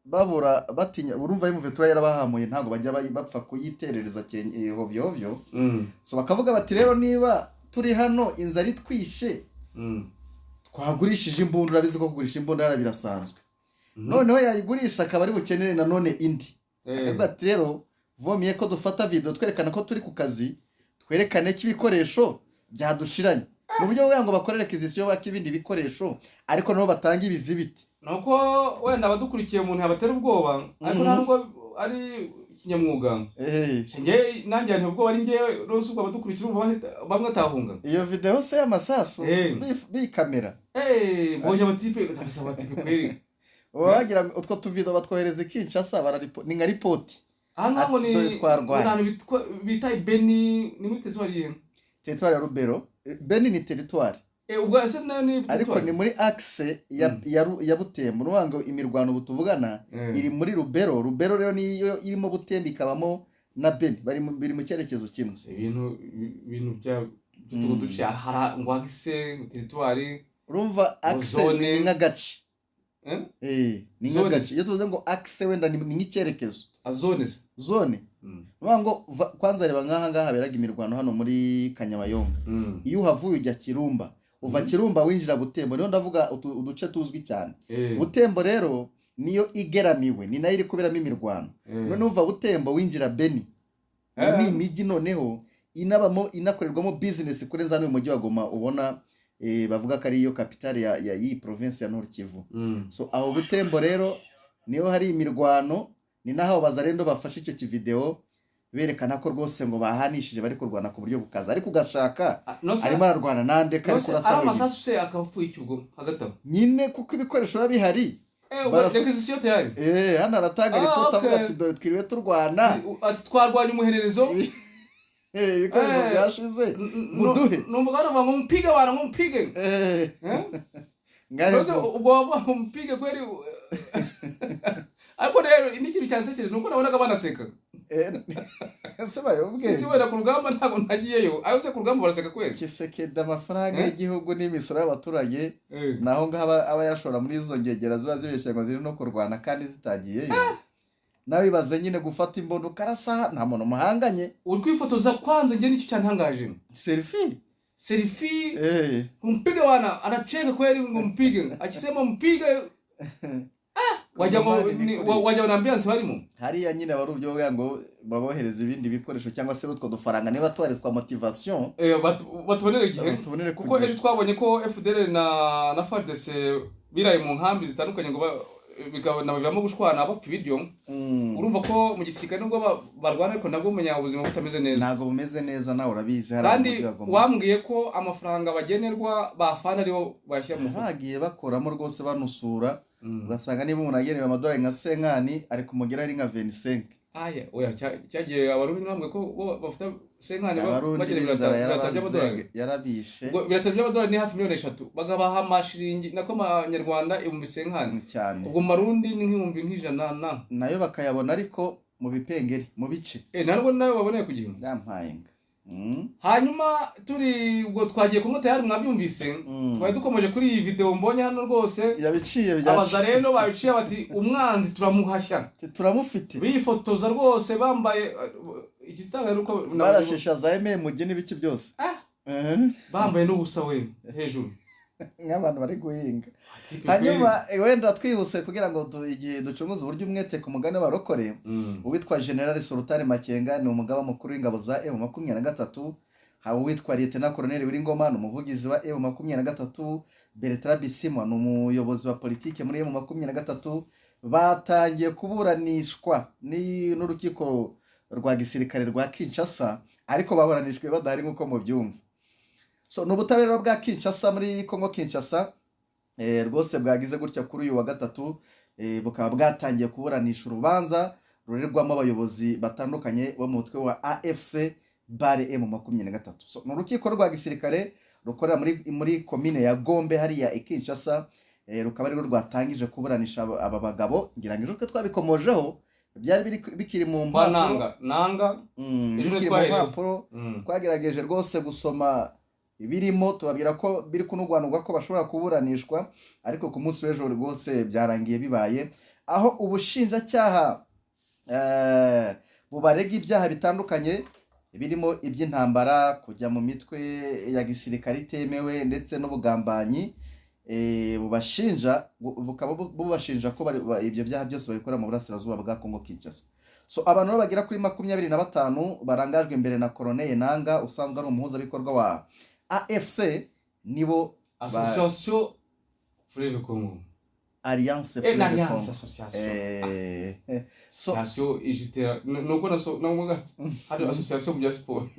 babura batinya urumva y'umuvetura yarabahamuye ntago bajya bapfa kuyiterereza hovyo hovyo. So bakavuga bati rero niba turi hano inzara itwishe twagurishije imbunda, urabizi ko kugurisha imbunda birasanzwe. Noneho yayigurisha akaba ari bukenere nanone indi. Akavuga ati rero vomiye ko dufata video twerekana ko turi ku kazi, twerekane ko ibikoresho byadushiranye mu buryo bwa ngo bakorere akizisiyo bakibindi bikoresho, ariko nabo batanga ibizibiti. Nuko wenda abadukurikiye umuntu yabatera ubwoba, ariko ntabwo ari kinyamwuga. Nge nanjye nti ubwo ari nge rose ubwo abadukurikiye bamwe atahunga. Iyo video se y'amasasu bi kamera. Bonye abatipe tabasaba abatipe kweri. Wagira utwo tuvido batwohereze Kinshasa ni nka report. Ntabwo ni abantu bita Beni ni muri territoire ya Rubero. Beni ni territoire. Ubwo ase ni ariko ni muri axe ya Butembo. Nuwango imirwano butuvugana iri muri Rubero. Rubero rero niyo irimo Butembo ikabamo na Beni biri mu cyerekezo kimwe. Ibintu bya tuguduce hara ngwagise territoire. Urumva axe ni nk'agace. Ni nk'agace. Iyo tuvuze ngo axe wenda ni nk'icyerekezo. Zone. Nuwango kwanza reba ngaha haberaga imirwano hano muri Kanyabayonga. Iyo uhavuye ujya Kirumba, uva Kirumba winjira Butembo, niho ndavuga uduce tuzwi cyane. Butembo rero niyo igeramiwe, ni nayo iri kuberamo imirwano. None uva Butembo winjira Beni. Ni imijyi noneho inakorerwamo business kurenza no mu mujyi wa Goma, ubona bavuga ko ari yo capitale ya iyi province ya Nord Kivu. So aho Butembo rero niyo hari imirwano, ni naho bazarendo bafashe icyo kivideo berekana ko rwose ngo bahanishije bari kurwana ku buryo bukaza, ariko ugashaka arimo ararwana nande kari kurasa ari amasasu se akapfuye ikigo hagata nyine kuko ibikoresho bihari. Requisition tayari. Hano aratanga report avuga ati dore twiriwe turwana, ati twarwanya umuhererezo. Ibikoresho byashize muduhe. Numva ngo mpige wana mpige. Ngaho ubwo mpige kweri. Ariko rero ikintu cyansekere nuko nabonaga banaseka. Ese bayobwe. Sije wenda ku rugamba ntago ntagiyeyo. Ayo se ku rugamba baraseka kweri. Kisekeda amafaranga y'igihugu n'imisoro y'abaturage naho ngaba aba yashora muri izo ngegera ziba zibeshye ngo ziri no kurwana kandi zitagiyeyo. Nawe bibaze nyine gufata imbondo karasa nta muntu muhanganye. Uri kwifotoza kwanza nge nicyo cyantangaje. Selfie. Kumpige wana anacheka kweli ngo mpige. Akisema mpige. Wajya unambiance barimo hariya nyine bari uburyo bwa ngo babohereza ibindi bikoresho cyangwa se utwo dufaranga niba twari twa motivation batubonere igihe kuko ejo twabonye ko FDL na FARDC biraye mu nkambi zitandukanye ngo bivamo gushwana abapfa ibiryo. Urumva ko mu gisirikare nubwo barwana ariko nabwo umenya ubuzima butameze neza, ntago bumeze neza nawe urabizi. Kandi wambwiye ko amafaranga bagenerwa bafana aribo bashyira mu mufuka bagiye bakoramo rwose banusura. Ugasanga niba umuntu agenewe amadolari nka 50 ariko umugera ari nka 25. Oya cyagiye abarundi nkambwe ko bafite 50 bagenewe $100 yarabishe. Biratatu by'amadolari ni hafi 3 bagabaha amashiringi nako amanyarwanda 50 cyane. Ubwo marundi ni nk'ibihumbi nk'ijana nayo bakayabona ariko mu bipengeri mu bice. Narwo nayo baboneye ku gihe yampayenga. Hanyuma turi ubwo twagiye ku moto yari mwabyumvise twari dukomeje kuri iyi video mbonye hano rwose yabiciye abazareno babiciye bati umwanzi turamuhashya turamufite bifotoza rwose bambaye ikitanga nuko barashisha za mugeni biki byose bambaye n'ubusa we hejuru nk'abantu bari guhinga. Hanyuma wenda twihuse kugira ngo igihe ducunguze uburyo umwete ku mugane barokore. Uwitwa General Sultan Makenga ni umugaba mukuru w'ingabo za M23. Hawo witwa Lieutenant Colonel Wiringoma ni umuvugizi wa M23. Bertrand Bisimwa ni umuyobozi wa politike muri M23. Batangiye kuburanishwa n'urukiko rwa gisirikare rwa Kinshasa, ariko baburanishwe badahari nkuko mu byumva. So n'ubutabera bwa Kinshasa muri Kongo Kinshasa rwose bwagize gutya kuri uyu wa gatatu bukaba bwatangiye kuburanisha urubanza rurerwamo abayobozi batandukanye bo mu mutwe wa AFC bare M23. So n'urukiko rwa gisirikare rukorera muri commune ya Gombe hariya Kinshasa rukaba ari rwatangije kuburanisha aba bagabo. Ngira ngo twe twabikomojeho byari bikiri mu mpapuro twagerageje rwose gusoma ibirimo tubabwira ko biri kunugwanurwa ko bashobora kuburanishwa, ariko ku munsi w'ejo rwose byarangiye bibaye. aho ubushinjacyaha bubarega ibyaha bitandukanye birimo iby'intambara, kujya mu mitwe ya gisirikare itemewe ndetse n'ubugambanyi. Bukaba bubashinja ko ibyo byaha byose babikora mu burasirazuba bwa Congo Kinshasa. So abantu bagera kuri 25 barangajwe imbere na Colonel Nanga usanzwe ari umuhuzabikorwa wa AFC, nibo Association Fleuve Congo, Alliance Fleuve Congo, association ijitera nuko hari association bya sport.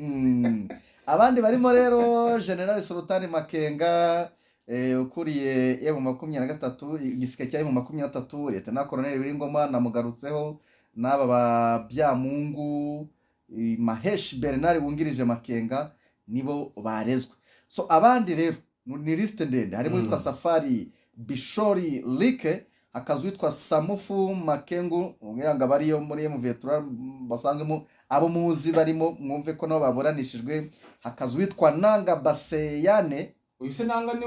Abandi barimo rero General Sultani Makenga ukuriye M23, igisike cya M23, Lieutenant Colonel Wiringoma namugarutseho, n'aba ba Byamungu, Mahesh Bernard wungirije Makenga, nibo barezwe. So abandi rero ni liste ndende, harimo witwa Safari Bishori Like, hakaza witwa Samufu Makengu, umwiranga bariyo muri M23 basangemo abo muzi barimo mwumve ko nabo baburanishijwe. Hakaza witwa Nanga Baseyane, uyise Nanga ni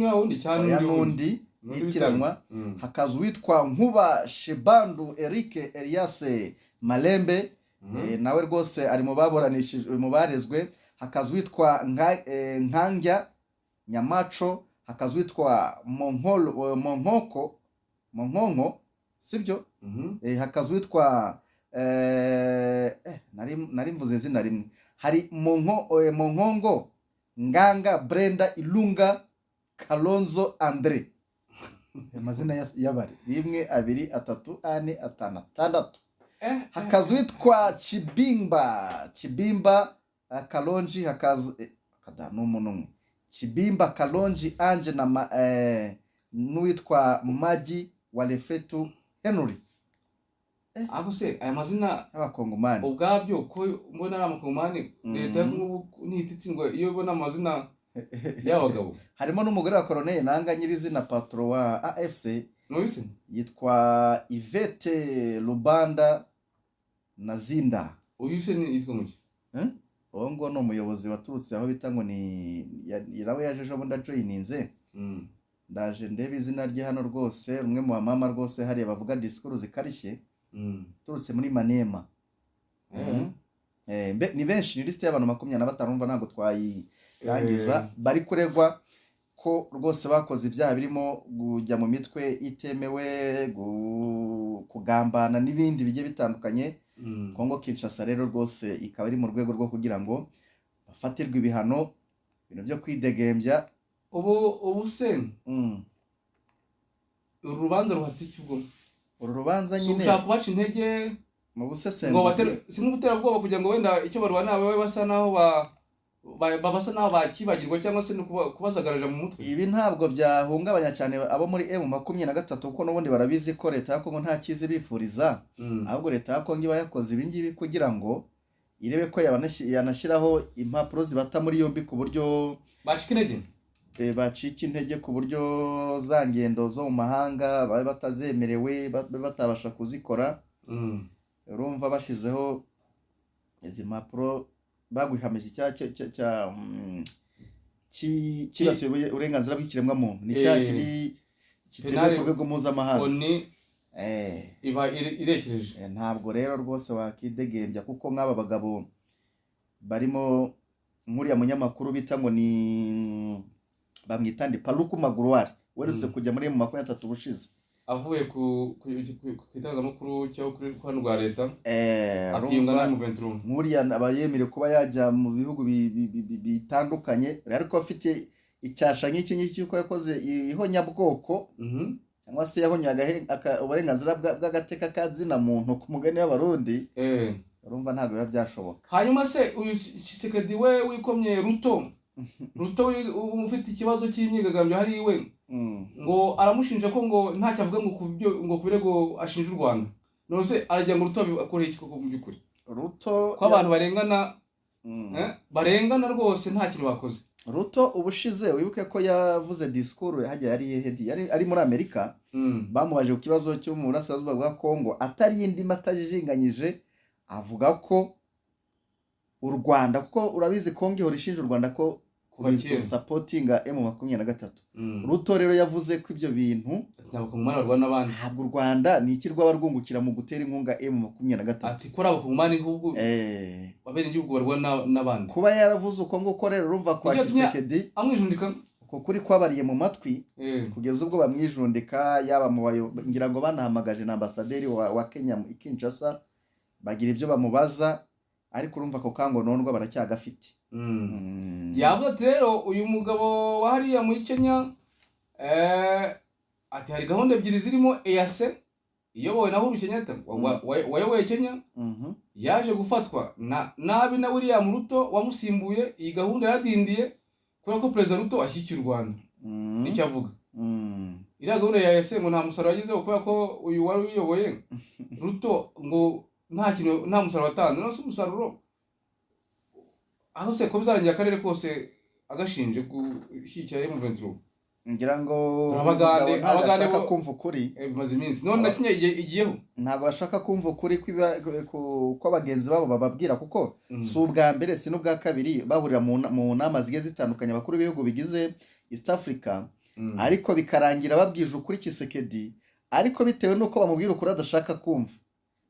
wundi cyane n'undi yitiranwa. Hakaza witwa Nkuba Shibandu Eric Elias Malembe, nawe rwose ari mu baburanishijwe mu barezwe. Hakaza witwa Nkangya Nyamaco, hakaza witwa Monkonko sibyo. Hakaza witwa nari mvuze izina rimwe, hari Monkongo Nganga Brenda Ilunga Kalonzo Andre, amazina y'abari 1 2 3 4 5 6. Hakaza witwa Chibimba Kalonji, hakaza n'umuntu Chibimba Kalonji Ange na n'uwitwa Maji Walefetu Henry. Ako se aya mazina y'abakongomani ubwabyo ko mbona ari amakongomani, leta n'ititsi ngo iyo ubona amazina y'abagabo. Harimo n'umugore wa Colonel Nanga nyirizina patro wa AFC, n'ubise yitwa Yvette Lubanda Nazinda. Uyise ni yitwa muki? Uwo ngo no umuyobozi waturutse aho bita ngo ni irawe yajeje abo ndajoyininze. Ndaje ndebe izina rye hano rwose, rumwe mu mama rwose hariya bavuga discours zikarishye. Turutse muri Manema. Ni benshi, ni liste y'abantu 25 umva ntago twayirangiza bari kuregwa ko rwose bakoze ibyaha birimo kujya mu mitwe itemewe, kugambana n'ibindi bigiye bitandukanye. Congo Kinshasa rero rwose ikaba iri mu rwego rwo kugira ngo bafatirwe ibihano, ibintu byo kwidegembya. Ubu se urubanza ruhatse ubwo uru rubanza nyine ushaka kubaca intege mu busesenguzi, sinko gutera bwoba kugira ngo wenda icyo barwana bawe basa naho basa naho bakibagirwa cyangwa se kubazagaraje mu mutwe. Ibi ntabwo byahungabanya cyane abo muri M23 kuko n'ubundi barabizi ko leta ya Kongo nta kizi bifuriza, ahubwo leta ya Kongo iba yakoze ibingibi kugira ngo irebe ko yanashyiraho impapuro zibata muri yombi ku buryo bacika intege ku buryo za ngendo zo mu mahanga babe batazemerewe, batabasha kuzikora. Urumva bashizeho izi mpapuro bagwihamije kibasuye uburenganzira bw'ikiremwa muntu, ni cya kiri kiteguye ku rwego mpuzamahanga. Iba irekereje. Ntabwo rero rwose wakidegembya kuko nk'aba bagabo barimo nk'uriya munyamakuru bita ngo ni bamwita ndi Paluku Magruari werutse kujya muri M23 bushize avuye ku itangazamakuru cyo kuri hano rwa leta akiyunga na M23. Nk'uriya abayemere kuba yajya mu bihugu bitandukanye, ariko afite icyasha nk'iki cyuko yakoze ihonyabwoko cyangwa se yahonyaga uburenganzira bw'agateka kazina muntu ku mugani w'abarundi. Urumva ntabwo biba byashoboka. Hanyuma se uyu Tshisekedi we wikomye Ruto ufite ikibazo cy'imyigaragambyo hari iwe ngo aramushinja ko ngo ntacyo avuga ngo kubirego ashinja u Rwanda. Nose aragira ngo Ruto akoreye iki koko mu byukuri? Ruto ko abantu barengana rwose nta kintu bakoze. Ruto ubushize wibuke ko yavuze discours hajya yari ari muri Amerika, bamubaje ku kibazo cyo mu burasirazuba bwa Kongo atari indi matajinganyije, avuga ko u Rwanda kuko urabizi Kongo ihora ishinja u Rwanda ko gusapotinga M23. Ruto rero yavuze ko ibyo bintu n'abakongomani barwana n'abandi, ntabwo u Rwanda ni iki rwaba rwungukira mu gutera inkunga M23. ati ko abakongomani ahubwo babene igihugu barwana n'abandi. Kuba yaravuze uko nguko rero urumva kwa Tshisekedi amwijundika ko kuri kwabariye mu matwi kugeza ubwo bamwijundika, yaba mu ngira ngo banahamagaje na ambasaderi wa Kenya i Kinshasa bagira ibyo bamubaza, ariko urumva ko kango nondwa baracyagafite. Yavuze rero uyu mugabo wa hariya muri Kenya ati hari gahunda ebyiri zirimo EAC iyobowe na Uhuru Kenyatta wayoboye Kenya, yaje gufatwa nabi na William Ruto wamusimbuye. Iyi gahunda yadindiye kubera ko President Ruto ashyikira u Rwanda, nicyo avuga. Iriya gahunda ya EAC ngo nta musaruro yagizeho kubera ko uyu wari uyoboye Ruto ngo nta musaruro watanze. Nose umusaruro aho se ko bizarangira akarere kose agashinje gushyikira M23. Ngira ngo abagande bo kumva ukuri bimaze iminsi none na Kenya igiyeho, ntabwo bashaka kumva ukuri ko abagenzi babo bababwira, kuko si ubwa mbere si n'ubwa kabiri bahurira mu nama zigiye zitandukanye abakuru b'ibihugu bigize East Africa, ariko bikarangira babwije ukuri Tshisekedi, ariko bitewe n'uko bamubwira ukuri adashaka kumva,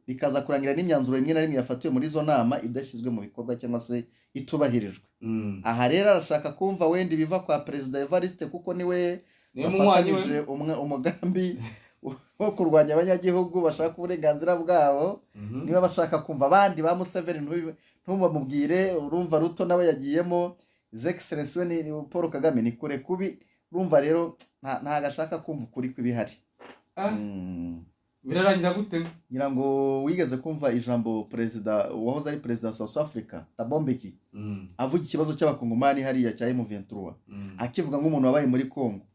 bikaza kurangira n'imyanzuro imwe na rimwe yafatiwe muri zo nama idashyizwe mu bikorwa cyangwa se itubahirijwe. Aha rero arashaka kumva wenda biva kwa Perezida Evariste, kuko niwe wafatanyije umugambi wo kurwanya abanyagihugu bashaka uburenganzira bwabo. Niba bashaka kumva abandi ba Museveni ntubamubwire. Urumva Ruto nawe yagiyemo, His Excellency ni Paul Kagame ni kure kubi. Urumva rero nta gashaka kumva ukuri kw'ibihari. Birarangira gute? Ngira ngo wigeze kumva ijambo perezida wahoze ari perezida wa South Africa Thabo Mbeki avuga ikibazo cy'abakongomani hariya cya M23, akivuga nk'umuntu wabaye muri Congo.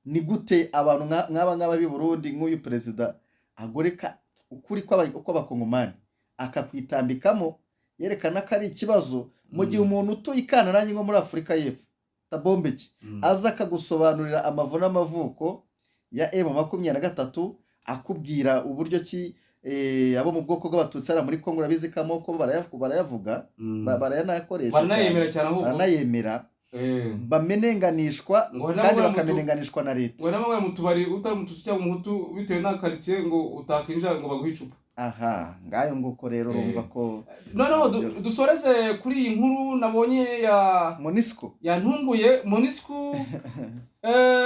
Ni gute abantu nk'aba b'i Burundi nk'uyu perezida agoreka ukuri kw'abakongomani akakwitambikamo, yerekana ko ari ikibazo, mu gihe umuntu utuye ikantarange nko muri Afurika y'Epfo Thabo Mbeki aza akagusobanurira amavu n'amavuko ya M23, akubwira uburyo ki abo mu bwoko bw'abatutsi ari muri Kongo urabizi ko amoko barayavuga, barayanakoresha, baranayemera, bamenenganishwa kandi bakamenenganishwa na leta. Ngo namwe mu tubari utari umututsi cyangwa umuhutu bitewe na karitsiye ngo utakinjira ngo baguhe icupa. Aha, ngayo nguko rero urumva ko noneho dusoreze kuri iyi nkuru nabonye ya Monisco yantunguye.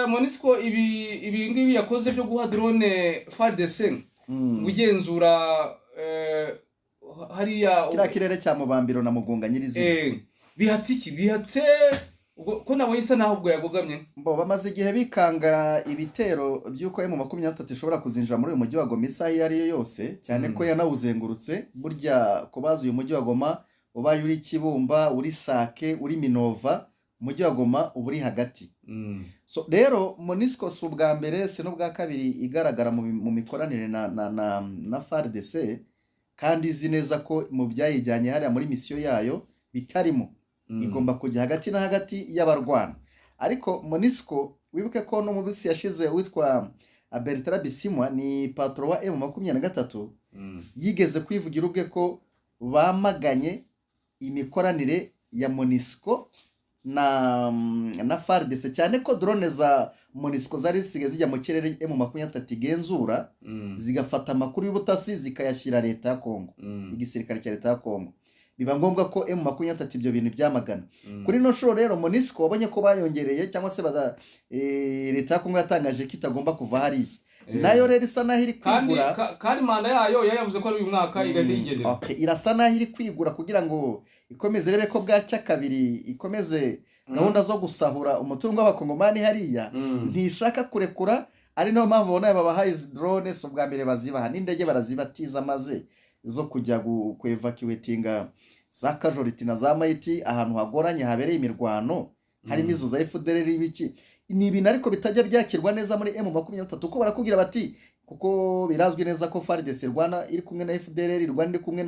Monisco ibi ngibi yakoze byo guha drone FARDC ugenzura hariya kira kirere cya Mubambiro na Mugunga nyirizina. Bihatse ko nabonye isa naho ubwo yagogamye. Bamaze igihe bikanga ibitero by'uko M23 ishobora kuzinjira muri uyu mujyi wa Goma isaha iyo ari yo yose, cyane ko yanawuzengurutse. Burya kubaza uyu mujyi wa Goma ubaye uri Kibumba, uri Sake, uri Minova, umujyi wa Goma uba uri hagati. So rero Monisco si ubwa mbere si n'ubwa kabiri igaragara mu mikoranire na FARDC, kandi izi neza ko mu byayijyanye hariya muri misiyo yayo bitarimo. Igomba kujya hagati na hagati y'abarwana. Ariko Monisco wibuke ko no mu bisi yashize witwa Bertrand Bisimwa ni patron wa M23 yigeze kwivugira ubwe ko bamaganye imikoranire ya Monisco na FARDC, cyane ko drone za Monisco zari zisigaye zijya mu kirere M23 igenzura, zigafata amakuru y'ubutasi zikayashyira leta ya Kongo, igisirikare cya leta ya Kongo. Biba ngombwa ko M23 ibyo bintu byamagana. Kuri no shoro rero Monisco wabonye ko bayongereye cyangwa se leta ya Kongo yatangaje ko itagomba kuva hariya. Nayo rero isa naho iri kwigura kandi manda yayo yavuze ko ari uyu mwaka igahita yigendera. Okay, irasa naho iri kwigura kugira ngo ikomeze rebe ko bwacya kabiri, ikomeze gahunda zo gusahura umutungo w'abakongomani hariya. Ntishaka kurekura, ari nayo mpamvu bona babahaye drone so bwa mbere bazibaha n'indege barazibatiza maze zo kujya kwevacuatinga za casualty na za maiti ahantu hagoranye habereye imirwano, harimo izo za FDLR ibiki. Ni ibintu ariko bitajya byakirwa neza muri M23 kuko barakubwira bati kuko birazwi neza ko FARDC Rwanda iri kumwe na FDLR, Rwanda iri kumwe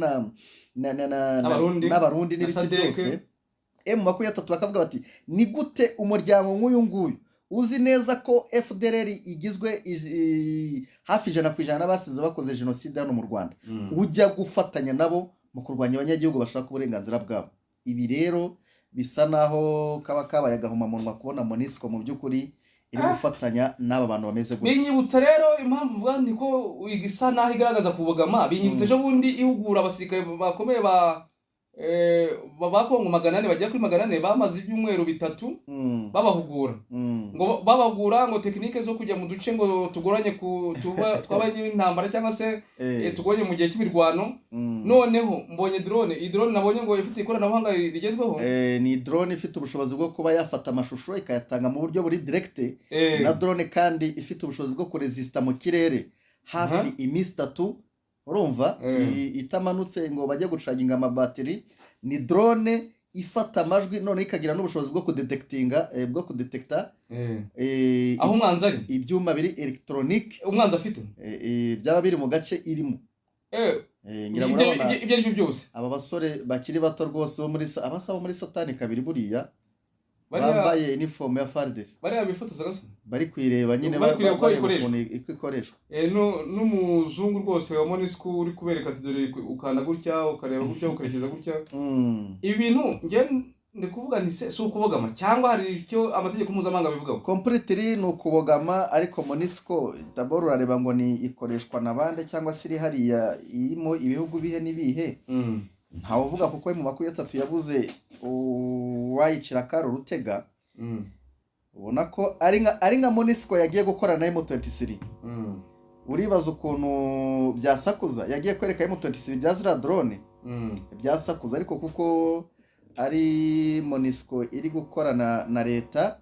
n'abarundi n'ibiki byose. M23 bakavuga bati ni gute umuryango nk'uyu nguyu uzi neza ko FDLR igizwe hafi 100% n'abasize bakoze genocide hano mu Rwanda, ujya gufatanya nabo mu kurwanya abanyagihugu bashaka uburenganzira bwabo. Ibi rero bisa naho kaba kabaye agahomamunwa kubona MONUSCO mu by'ukuri iri gufatanya n'aba bantu bameze gutya. Binyibutsa rero impamvu vuga ni ko igisa naho igaragaza kubogama, binyibutsa ejo bundi ihugura abasirikare bakomeye ba Kongo 400 bagiye kuri 400 bamaze ibyumweru 3 babahugura ngo babagura ngo tekinike zo kujya mu duce ngo tugoranye twabaye intambara cyangwa se tugoranye mu gihe cy'imirwano. Noneho mbonye drone nabonye ngo ifite ikoranabuhanga rigezweho, ni drone ifite ubushobozi bwo kuba yafata amashusho ikayatanga mu buryo buri direct, na drone kandi ifite ubushobozi bwo kuresista mu kirere hafi iminsi 3, urumva itamanutse ngo bajye gucaginga amabateri. Ni drone ifata amajwi none ikagira n'ubushobozi bwo kudetekta aho umwanzi ari, ibyuma biri electronique umwanzi afite byaba biri mu gace irimo. Ibyo aribyo byose aba basore bakiri bato rwose bo muri Satani kabiri buriya bambaye uniform ya FARDC bari abifotoza gasa bari kwireba nyine bari uko ikoreshwa. N'umuzungu rwose wa MONUSCO uri kubereka ati dore ukanda gutya ukareba gutya ukarekeza gutya. Ibi bintu nge ndi kuvuga ni se ukubogama cyangwa hari icyo amategeko mpuzamahanga bivugaho? Completely ni ukubogama, ariko MONUSCO d'abord urareba ngo ni ikoreshwa nabande cyangwa se iri hariya irimo ibihugu bihe nibihe. Ntawe uvuga kuko mu 23 yabuze wayicira karo rutega. Ubona ko ari nka MONUSCO yagiye gukorana na M23. Uribaza ukuntu byasakuza, yagiye kwereka M23 byazira drone byasakuza, ariko kuko ari MONUSCO iri gukorana na leta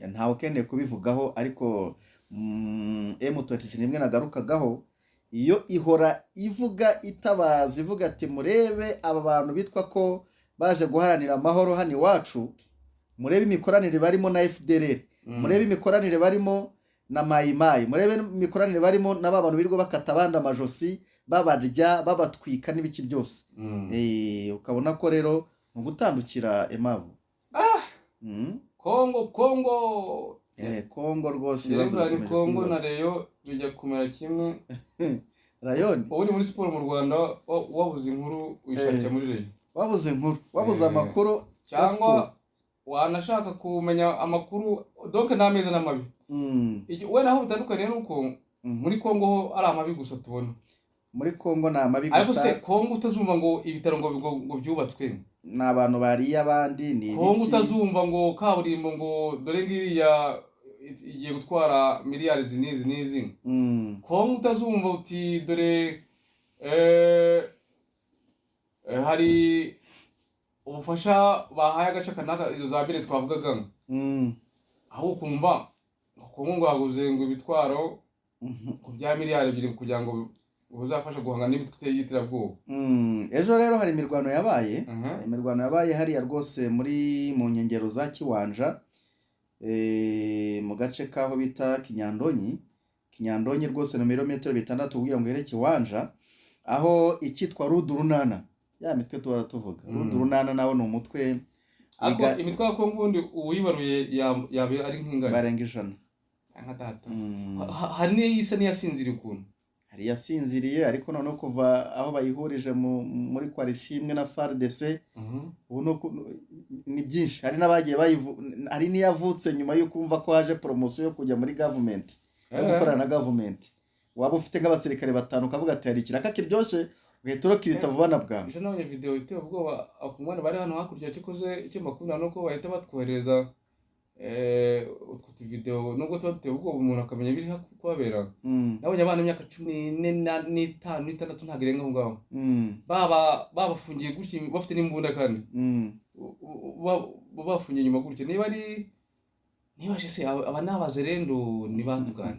ntawe ukeneye kubivugaho. Ariko M23 nimwe nagarukagaho, iyo ihora ivuga itabaza ivuga ati murebe aba bantu bitwa ko baje guharanira amahoro hano iwacu, murebe imikoranire barimo na FDLR, murebe imikoranire barimo na Mayimayi, murebe imikoranire barimo n'aba bantu birirwa bakata abandi amajosi babarya babatwika n'ibiki byose. Ukabona ko rero mu gutandukira Emabu Kongo rwose Kongo na Rayon bijya kumera kimwe. Rayon ubu ni muri siporo mu Rwanda, wabuze inkuru wishakira muri Rayon, wabuze inkuru, wabuze amakuru, cyangwa wanashaka kumenya amakuru donc n'ameza n'amabi. We naho bitandukanye nuko muri Kongo ho ari amabi gusa tubona. Muri Kongo na amabi gusa, ariko se Kongo utazumva ngo ibitaro ngo byubatswe n'abantu bariye abandi, ni Kongo utazumva ngo kaburimbo ngo dore ngiriya igiye gutwara miliyari n'izi. Kongo utazumva uti dore hari ubufasha bahaye agace kanaka, izo za mbere twavugaga. Aho ukumva Kongo ngo haguze ngo ibitwaro ku bya miliyari 2 kugira ngo buzafasha guhanga n'imitwe y'iterabwoba. Ejo rero hari imirwano yabaye, imirwano yabaye hariya rwose mu nkengero za Kiwanja, mu gace kaho bita Kinyandonyi rwose no metero 6 kugira ngo here Kiwanja, aho ikitwa Rudurunana, ya mitwe tuba tuvuga. Rudurunana nawo ni umutwe ako imitwe ya Kongo undi uwibaruye yabe ari nk'ingana barenga 100 nka data. Hari n'iyisa niyasinziriye ukuntu, hari yasinziriye, ariko none kuva aho bayihurije muri coalition imwe na FARDC ni byinshi. Hari n'abagiye hari n'iyavutse nyuma yo kumva ko haje promotion yo kujya muri government, yo gukorana na government. Waba ufite nk'abasirikare 5 ukavuga ati hari ikiraka kiryoshye ugahita urokirita vuba na bwangu. Ejo nabonye video iteye ubwoba, akumwana bari hano hakurya cyokoze icyo makunda nuko bahita batwohereza utwo video, nubwo tuba duteye ubwoba umuntu akamenya biri kubabera. Nabonye abana imyaka 15 n'itandatu ntago irenga ngaho, babafungiye gutya bafite n'imbunda kandi bafungiye nyuma gutya. niba se aba n'abazerendo ni bandugana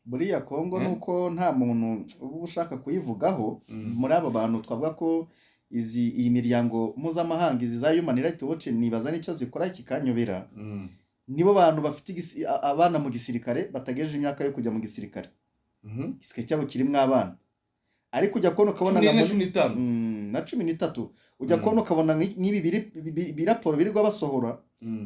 buriya Kongo nuko nta muntu uba ushaka kuyivugaho. Muri aba bantu twavuga ko iyi miryango mpuzamahanga, izi za Human Rights Watch, nibaza nicyo zikora kikanyobera. Nibo bantu bafite abana mu gisirikare batagejeje imyaka yo kujya mu gisirikare. Igisirikare cyabo kirimo abana, ariko ujya kubona ukabona na 15 na 13 ujya kubona ukabona nk'ibi biraporo birirwa basohora,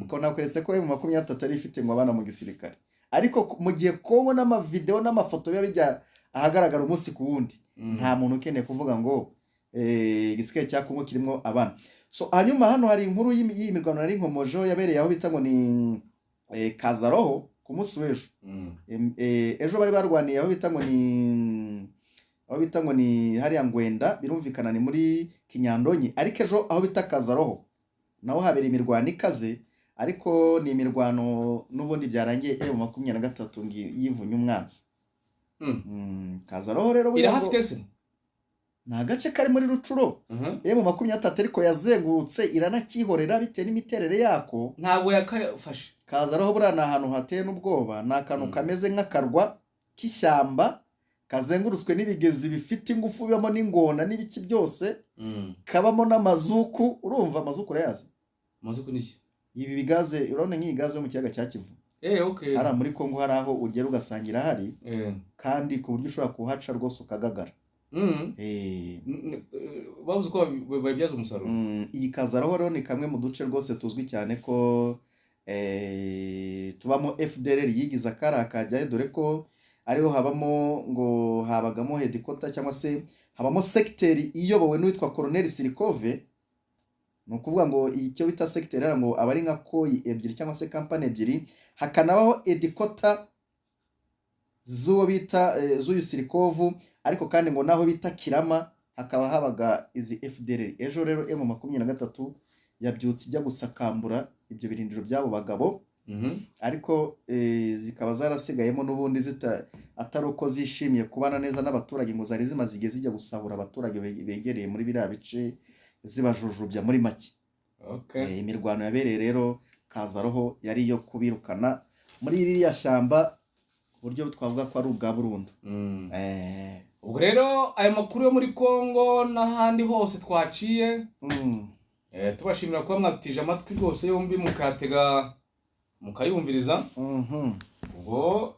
ukabona kweretse ko mu 23 ari ifite ngo abana mu gisirikare. Ariko mu gihe Kongo n'amavideo n'amafoto biba bijya ahagaragara umunsi ku wundi, nta muntu ukeneye kuvuga ngo igisirikare cya Kongo kirimo abana. so hanyuma hano hari inkuru y'iyi mirwano nari nkomojeho yabereye aho bita ngo ni Kazaroho ku munsi w'ejo. Ejo bari barwaniye aho bita ngo ni hariya Ngwenda, birumvikana ni muri Kinyandonyi, ariko ejo aho bita Kazaroho naho habera imirwano ikaze, ariko ni imirwano n'ubundi byarangiye M23 yivunye umwanzi. Kazaroho rero irahafite se ni agace kari muri Rucuro. M23 ariko yazengurutse iranakihorera bitewe n'imiterere yako, ntabwo yakafashe. Kazaroho buriya ni ahantu hateye n'ubwoba, ni akantu kameze nk'akarwa k'ishyamba kazengurutswe n'ibigezi bifite ingufu, bibamo n'ingona n'ibiki byose, kabamo n'amazuku. Urumva amazuku urayazi? Amazuku niki? Ibi bigaze, urabona nk'iyi gaze yo mu kiyaga cya Kivu. Okay. Hari muri Kongo hari aho ugera ugasangira hari, kandi ku buryo ushobora kuhaca rwose ukagagara. Bavuze ko babibyaza umusaruro. Iyi Kazaroho rero ni kamwe mu duce rwose tuzwi cyane ko tubamo FDLR yigize akara kajyayo, dore ko ariho habagamo headquarter cyangwa se habamo secteur iyobowe n'uwitwa Colonel Sirikove. Ni ukuvuga ngo icyo bita secteur ngo aba ari nka koyi ebyiri cyangwa se kampani ebyiri, hakanabaho headquarter z'uwo bita z'uyu Sirikovu, ariko kandi ngo naho bita Kirama hakaba habaga izi FDLR. Ejo rero M23 yabyutse ijya gusakambura ibyo birindiro by'abo bagabo, ariko zikaba zarasigayemo n'ubundi atari uko zishimiye kubana neza n'abaturage, ngo zari zimaze igihe zijya gusahura abaturage begereye muri biriya bice, zibajujubya muri make. Imirwano yabereye rero Kazaroho yari iyo kubirukana muri ririya shyamba, uburyo twavuga ko ari ubwa burundu. Ubwo rero aya makuru yo muri Kongo n'ahandi hose twaciye, tubashimira kuba mwatije amatwi rwose yombi mukayumviriza. Ubwo